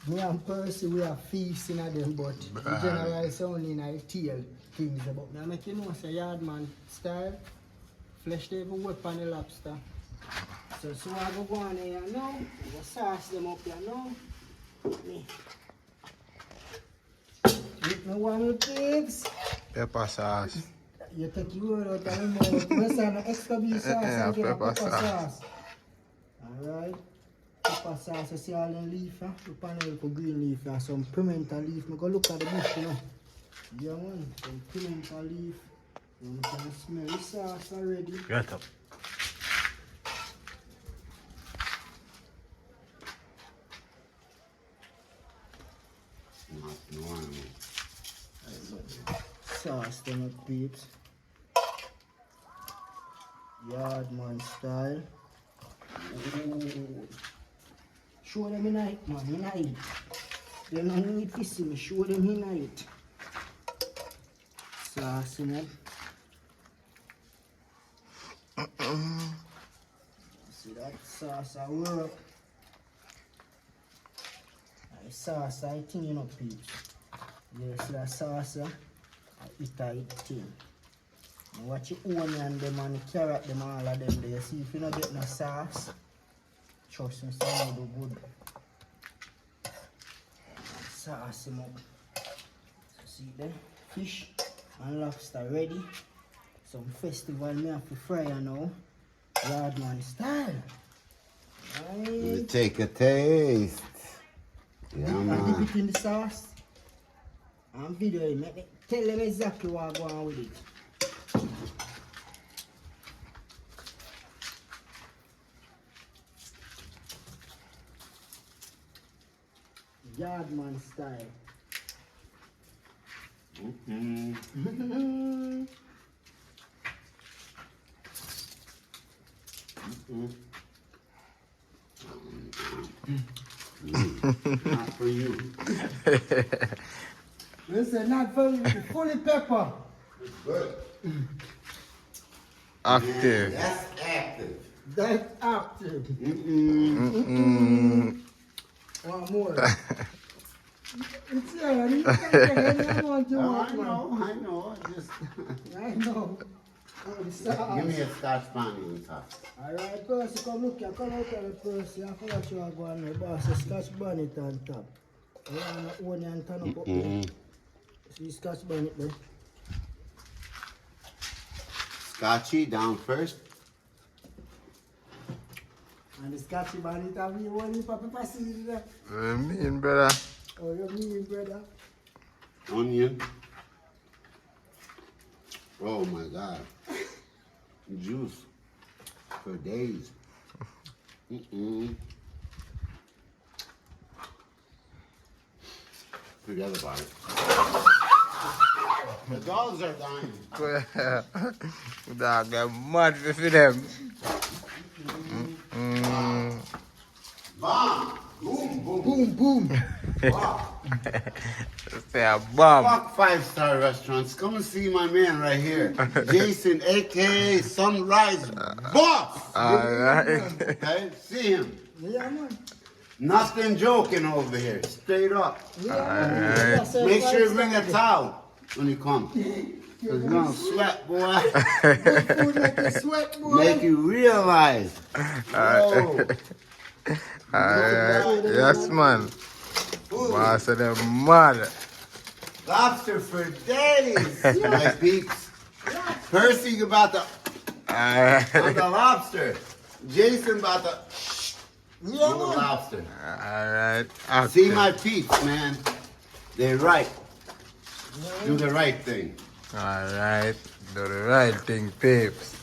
me and Percy we are feasting at them, but in general it's only in a tail things about me. I make you know it's a Yardman style. Flesh they even whip on the lobster. So I go on here now, I go sauce them up here now. Me. With me one pigs. Pepper sauce. You take your word out of your mouth. Let's have an extra beef sauce Yeah, and get a pepper pepper sauce. sauce. Alright. Pepper sauce, you see all them leaf, look on the little green leaf, and some pimento leaf. I go look at the bush, you know. Yeah man, some pimento leaf. You can smell the sauce already. Get up. Not normal. Sauce them up peeps. Yardman style. Ooh. Show them in it, man, in it. They don't need to see me, show them in it. Sauce in it. See that sauce I work. I sauce I think you know peeps. You see that sauce I eat thing. Now watch the onion them and the carrot them all of them there. See if you don't get no sauce. Trust me, some do good. Sauce them up. So see there, fish and lobster ready. Some festival me have to fry now. Yardman style. Let me Right. take a taste. Yeah, And man. dip it in the sauce. And video it. Tell them exactly what I'm going with it. Yardman style. Not for you. Listen, not for fully pepper. Good. Active. That's active. That's active. One more. It's there. You can't want to Oh, watch, I man. know. Just I know. Oh, the sauce. give me a Scotch bonnet on top. Alright, Percy, come look here. Come out of the Percy. I forgot you are going to boss a Scotch bonnet on top. You want to onion turn up there. See Scotch bonnet there? Scotchy down first. And the scotchy man, it have me one heap of pepper seed there. What you mean, brother? Oh, you mean, brother? Onion. Oh my God. Juice for days. Forget about it. The dogs are dying. Dog, get mad for them. Bomb! Boom, boom. Boom, boom. Wow. Say a bomb. Fuck 5-star restaurants. Come and see my man right here. Jason, aka Sunrise Boss. Alright. Okay? See him. Yeah, man. Nothing joking over here. Straight up. Yeah, man. Make sure you bring a towel when you come. Cause you're gonna sweat, boy. Good food make you sweat, boy. Make you realize. Whoa. Alright. Yes, man. Boss of them mad. Lobster for days, my peeps. Percy about the Alright. on the lobster. Jason about the Yeah, on the man. lobster. Alright. See my peeps, man. They're right. Do the right thing. Alright. Do the right thing, peeps.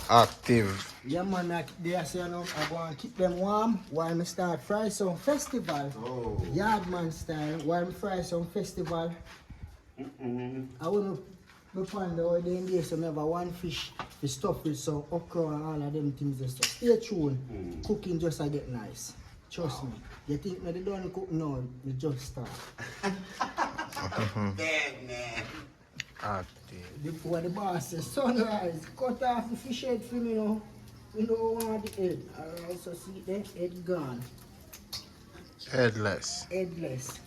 Active. Yeah, man, they are saying I go and keep them warm while I start fry some festival. Oh. Yardman style, while I fry some festival. I want to find out the day so I have one fish to stuff with some okra and all of them things and stuff. Stay tuned. Cooking just a get nice. Trust me. You think me they don't cook? No, we just start. Bad man. Active. What the boss says, sunrise, cut off the fish head for me, you know. We don't want the head. Alright, so see the head gone. Headless. Headless.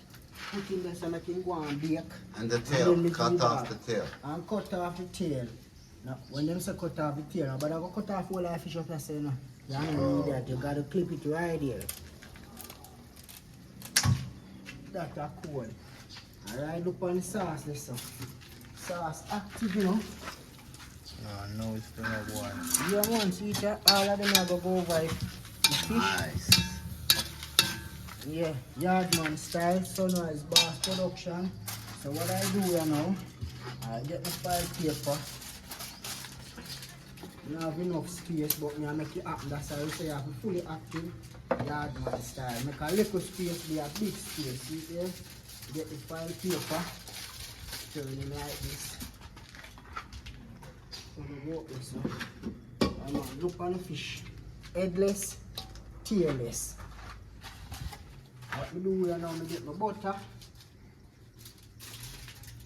Put in there so I can go and bake. And the And tail. then Cut leave off back. the tail. And cut off the tail. Now, when them say cut off the tail, but I go cut off all the fish up there, so you know. You don't need that. You gotta clip it right there. That's a cool. Alright, look on the sauce, listen. Sauce active, you know. No, it's still not one. Yeah, man, see that all of them are gonna go over the fish. Nice. Yeah, Yardman style, Sunrise Boss Production. So what I do here now, I get my file paper. You don't have enough space, but I make it happen. That's how I say I have a fully active Yardman style. Make a little space, be a big space. See there? Get the file paper, turn it like this. So we go up this one. And now look on the fish. Headless, tailless. What we do here now, I get my butter.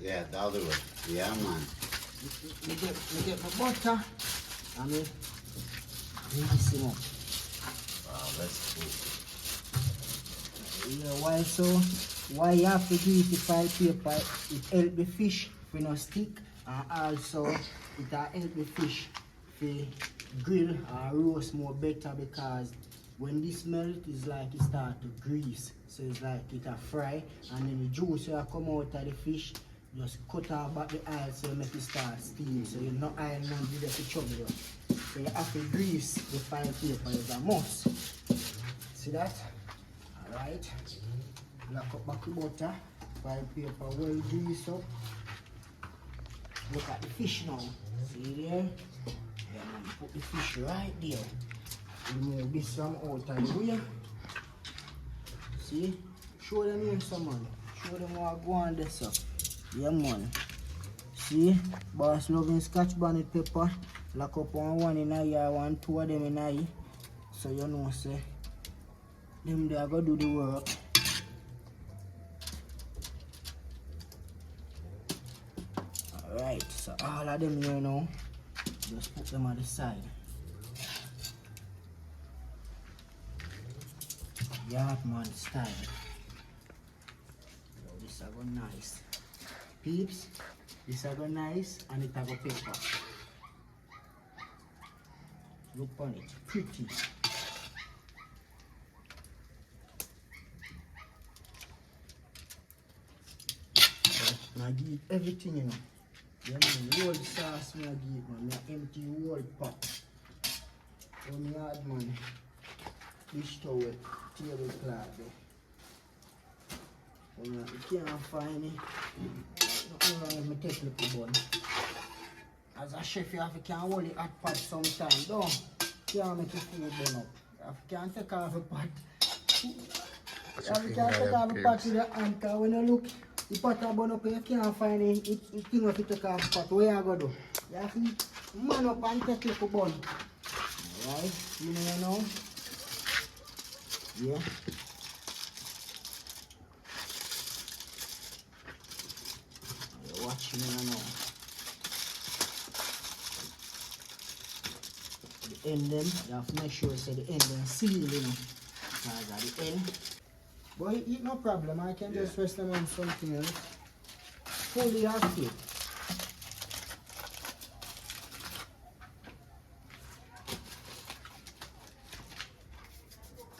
Yeah, the other way. Yeah, man. I get my butter. And I mix it up. Wow, that's cool. Yeah, why you have to do it with file paper? It help the fish to not stick, and also it help the fish to grill or roast more better, because when this melt it's like it start to grease, so it's like it a fry, and then the juice will come out of the fish. Just cut off back the oil so you make it start steam, so you're not oil and you just trouble you. So you have to grease the file paper, is a must. See that? Alright. Lock up back the butter, file paper well greased up. Look at the fish now. See there? Yeah, man, put the fish right there. Remove this from out of the way. See? Show them here some man. Show them what go on this up. Yeah, man. See? Boss loving scotch bonnet pepper. Lock up one in a year, two of them in a year. So you know, say, them they are going to do the work. Alright, so all of them here now, just put them on the side. Yardman style. Oh, this is go nice. Peeps, this is go nice and it go pepper. Look on it, pretty. Now give it everything, you know. Yeah, man, roll the sauce, me I give it, man. Me empty the whole pot. Oh, me hard, man. dish towel, tablecloth there. You can't find it. Nothing wrong with me take little bun. As a chef, you have to can hold it hot pot sometimes. Don't. Can't make your food burn up. You can't take off the pot. You can't take off the pot with your hand, because when you look, the pot is burn up, you can't find it. It's thing if you take off the pot. What you going to do? You have to man up and take little bun. Alright, you know. Yeah. You're watching me now. The end them, you have to make sure so the end them seal, you know. Because at the end. But it no problem, I can just rest them on something else. Fully active.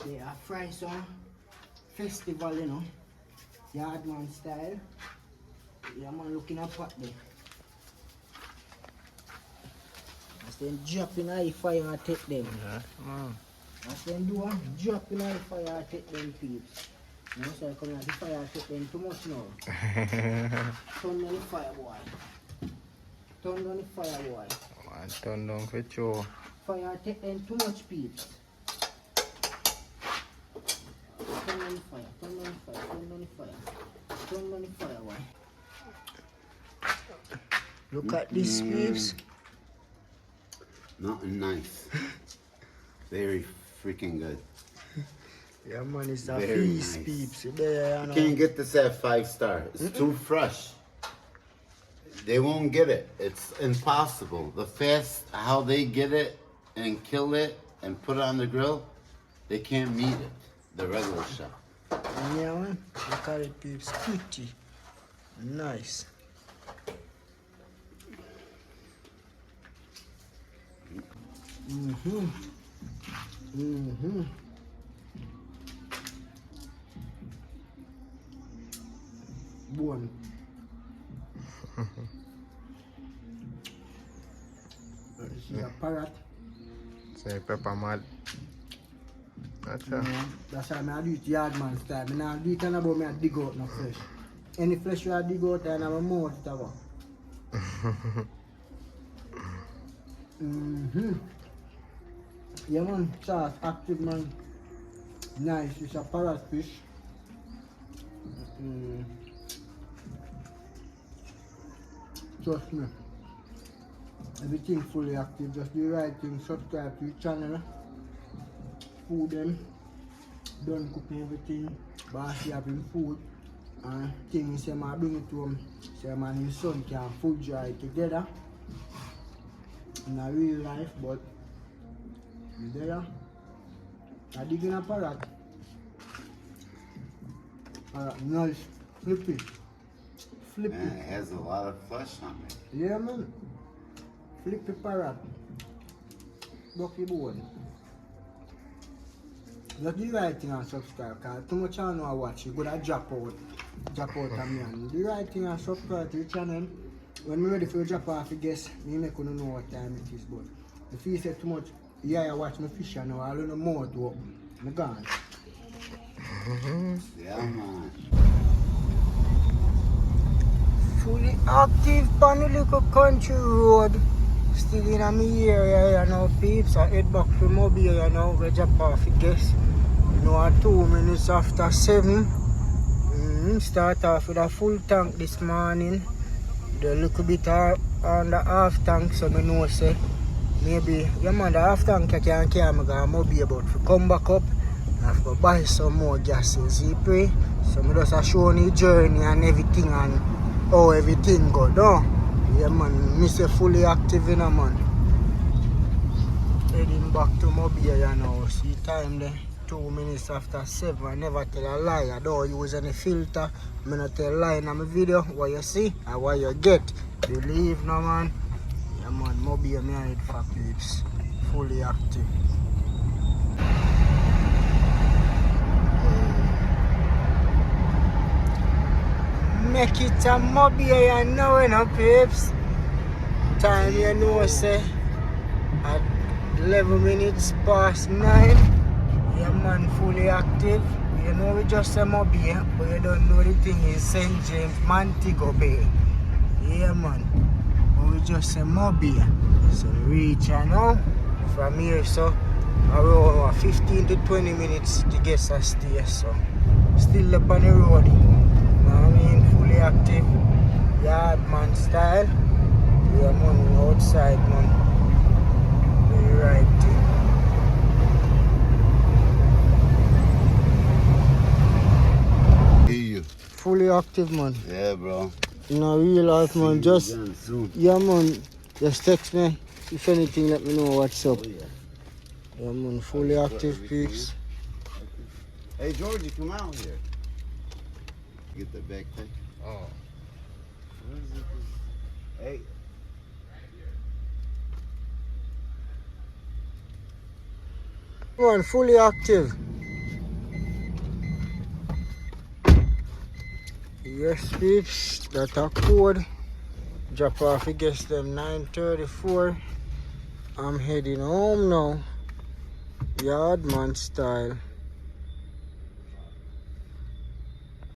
Yeah, I fry some festival, you know. Yardman style. Yeah, man, looking at pot there. As then drop in the fire and take them. As then do a drop in the fire and take them peeps. You know, so I come out the fire and take them too much now. Turn down the fire, boy. Turn down the fire, boy. Man, turn down for sure. Fire and take them too much peeps. Turn on the fire, turn on the fire, turn on the fire. Turn on the fire, boy. Look at this, peeps. Nothing nice. Very freaking good. Yeah, man, it's a Very feast, nice. peeps. There, You can't get this at 5-star. It's too fresh. They won't get it. It's impossible. The fast, how they get it and kill it and put it on the grill, they can't meet it. The regular shop. Yeah, man. Look at it, peeps. Pretty. Nice. Bone. See a parrot. Say pepper mad. That's That's why I do it yardman style. I don't do it about me dig out no flesh. Any flesh you dig out and have a mouth it about. Yeah, man, sauce active, man. Nice, it's a parrot fish. Trust me. Everything fully active, just do the right thing, subscribe to the channel. Food them, done cooking everything, boss having food. And things say I bring it to him, say man and his son can food dry together. In a real life, but there, I dig in a parrot. Parrot, nice, flippy. Flippy. Man, it has a lot of flesh on it. Yeah, man. Flippy parrot. Bucky bone. Just do the right thing and subscribe, because too much I know I watch, you gotta drop out of me. And do the right thing and subscribe to the channel. When we're ready for the drop off, I guess, me make you know what time it is, but if you say too much, yeah, I watch my fish and I don't know more to open. I'm gone. Yeah, man. Fully active on the little country road. Still in my area, you know, peeps. I head back to Mobile, you know, we drop off, I guess. You know, 2 minutes after 7. Start off with a full tank this morning. The little bit on the half tank, so I know, say, maybe, yeah, man, the half tank I can't carry me to Mobile, but if I come back up, I have to buy some more gases, you pray? So I just show the journey and everything and how everything go down. Yeah, man, I say fully active, you know, man. Heading back to Mobile, you know, see time there, 2 minutes after 7. I never tell a lie, I don't use any filter. I don't tell a lie in my video. What you see and what you get. Believe, no, man. Yeah, man, Mobile, me head for peeps. Fully active. Make it a Mobile, you know, peeps. Time, you know, say, at 11 minutes past 9. Yeah man, fully active. You know we just a Mobile, but you don't know the thing is St. James Montego Bay. Yeah man. But we just a Mobile. So we reach now from here, so around 15 to 20 minutes to get us stay, so still up on the road. Now I mean fully active. Yard man style. Yeah man, outside man. Do the right thing. You. Fully active man. Yeah, bro. In a real life man, See just you again soon. yeah man, just text me. If anything, let me know what's up. Oh, yeah. Yeah man, fully active peeps. Hey, Georgie, come out here. Get the backpack. Oh. Where is it? Hey. Man, fully active. Yes peeps, that's a code. Drop off against them 9:34. I'm heading home now. Yard man style.